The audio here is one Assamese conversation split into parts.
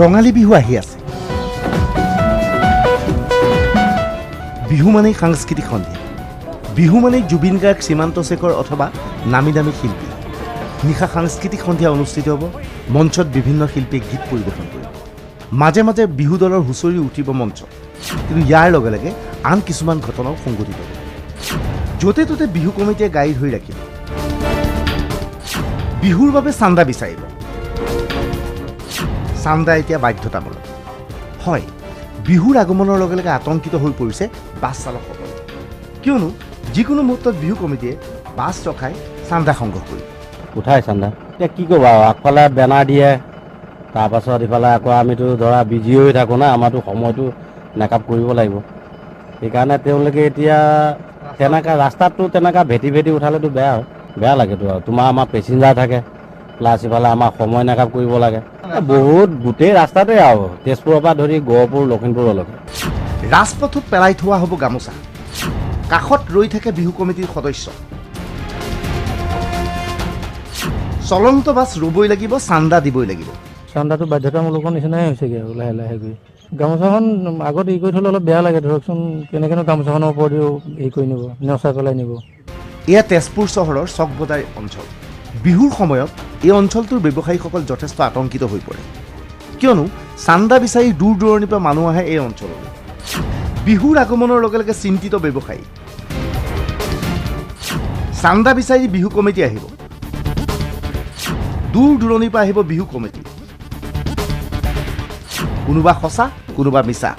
ৰঙালী বিহু আহি আছে। বিহু মানেই সাংস্কৃতিক সন্ধিয়া। বিহু মানেই জুবিন গাৰ্গ, সীমান্ত শেখৰ অথবা নামী দামী শিল্পী। নিশা সাংস্কৃতিক সন্ধিয়া অনুষ্ঠিত হ'ব। মঞ্চত বিভিন্ন শিল্পীয়ে গীত পৰিৱেশন কৰিব। মাজে মাজে বিহু দলৰ হুঁচৰি উঠিব মঞ্চ। কিন্তু ইয়াৰ লগে লগে আন কিছুমান ঘটনাও সংঘটিত হ'ব। য'তে ত'তে বিহু কমিটিয়ে গাড়ী ধৰি ৰাখিব। বিহুৰ বাবে চান্দা বিচাৰিব। চান্দা এতিয়া বাধ্যতামূলক। হয়, বিহুৰ আগমনৰ লগে লগে আতংকিত হৈ পৰিছে বাছ চালকসকল। কিয়নো যিকোনো মুহূৰ্তত বিহু কমিটিয়ে বাছ ৰখাই চান্দা সংগ্ৰহ কৰিব। উঠাই চান্দা এতিয়া কি ক'ব আৰু, আগফালে বেনাৰ দিয়ে, তাৰপাছত ইফালে আকৌ আমিতো ধৰা বিজি হৈ থাকোঁ না, আমাৰতো সময়টো মেকআপ কৰিব লাগিব। সেইকাৰণে তেওঁলোকে এতিয়া তেনেকৈ ৰাস্তাততো তেনেকৈ ভেটি ভেটি উঠালেতো বেয়া লাগেতো আৰু। তোমাৰ আমাৰ পেচেঞ্জাৰ থাকে, প্লাছ ইফালে আমাৰ সময় মেকআপ কৰিব লাগে। বহুত গোটেই ৰাস্তাতে আৰু তেজপুৰৰ পৰা ধৰি গহপুৰ লখিমপুৰলৈকে ৰাজপথত পেলাই থোৱা হ'ব গামোচা। কাষত ৰৈ থাকে বিহু কমিটিৰ সদস্য। চলন্ত বাছ ৰ'বই লাগিব, চান্দা দিবই লাগিব। চান্দাটো বাধ্যতামূলকৰ নিচিনাই হৈছেগৈ আৰু লাহে লাহে গৈ। গামোচাখন আগত ই কৰি থ'লে অলপ বেয়া লাগে ধৰকচোন, কেনেকৈনো গামোচাখনৰ ওপৰতেও কৰি নিব, নচাই পেলাই নিব। এয়া তেজপুৰ চহৰৰ চক বজাৰ অঞ্চল। বিহুৰ সময়ত এই অঞ্চলটোৰ ব্যৱসায়ীসকল যথেষ্ট আতংকিত হৈ পৰে। কিয়নো চান্দা বিচাৰি দূৰ দূৰণিৰ পৰা মানুহ আহে এই অঞ্চললৈ। বিহুৰ আগমনৰ লগে লগে চিন্তিত ব্যৱসায়ী। চান্দা বিচাৰি বিহু কমিটি আহিব। দূৰ দূৰণিৰ পৰা আহিব বিহু কমিটি। কোনোবা সঁচা, কোনোবা মিছা।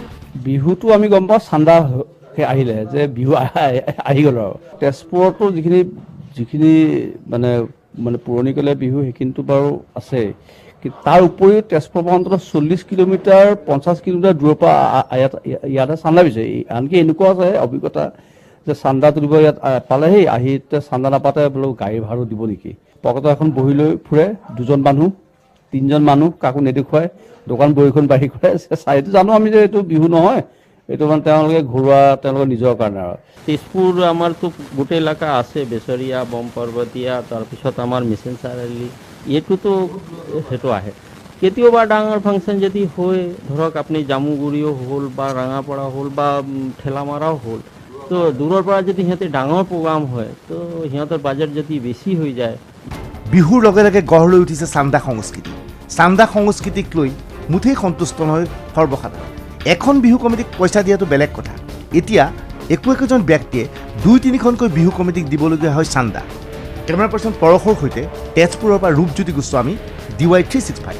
বিহুটো আমি গম পাওঁ চান্দা আহিলে যে বিহু আহি গ'ল আৰু। তেজপুৰতো যিখিনি মানে পুৰণিকলীয়া বিহু সেইখিনিতো বাৰু আছে, কিন্তু তাৰ উপৰিও তেজপুৰৰ পৰা অন্ততঃ 40 কিলোমিটাৰ 50 কিলোমিটাৰ দূৰৰ পৰা ইয়াতে চান্দা বিচাৰি। আনকি এনেকুৱা আছে অভিজ্ঞতা যে চান্দা তুলিব ইয়াত পালেহি, আহি চান্দা নাপাতে বোলো গাড়ী ভাড়া দিব নেকি। পকেটত এখন বহি লৈ ফুৰে, 2জন মানুহ 3জন মানুহ, কাকো নেদেখুৱাই দোকান বহিখন বাঢ়ি কৰে। চাইটো জানো আমি যে এইটো বিহু নহয়, এইটো মানে তেওঁলোকে ঘৰুৱা, তেওঁলোকৰ নিজৰ কাৰণে আৰু। তেজপুৰ আমাৰতো গোটেই এলেকা আছে, বেচৰীয়া, বম পৰ্বতীয়া, তাৰপিছত আমাৰ মিছন চাৰিআলি, এইটোতো সেইটো আহে। কেতিয়াবা ডাঙৰ ফাংচন যদি হয়, ধৰক আপুনি জামুগুৰিও হ'ল বা ৰাঙাপাৰা হ'ল বা ঠেলামাৰাও হ'ল, তো দূৰৰ পৰা যদি সিহঁতে ডাঙৰ প্ৰগ্ৰাম হয় তো সিহঁতৰ বাজেট যদি বেছি হৈ যায়। বিহুৰ লগে লগে গঢ় লৈ উঠিছে চান্দা সংস্কৃতি। চান্দা সংস্কৃতিক লৈ মুঠেই সন্তুষ্ট নহয় সৰ্বসাধাৰণ। এখন বিহু কমিটিক পইচা দিয়াটো বেলেগ কথা। এতিয়া একোজন ব্যক্তিয়ে 2-3খনকৈ বিহু কমিটিক দিবলগীয়া হয় চান্দা। কেমেৰা পাৰ্চন পৰশৰ সৈতে তেজপুৰৰ পৰা ৰূপজ্যোতি গোস্বামী, DY 365।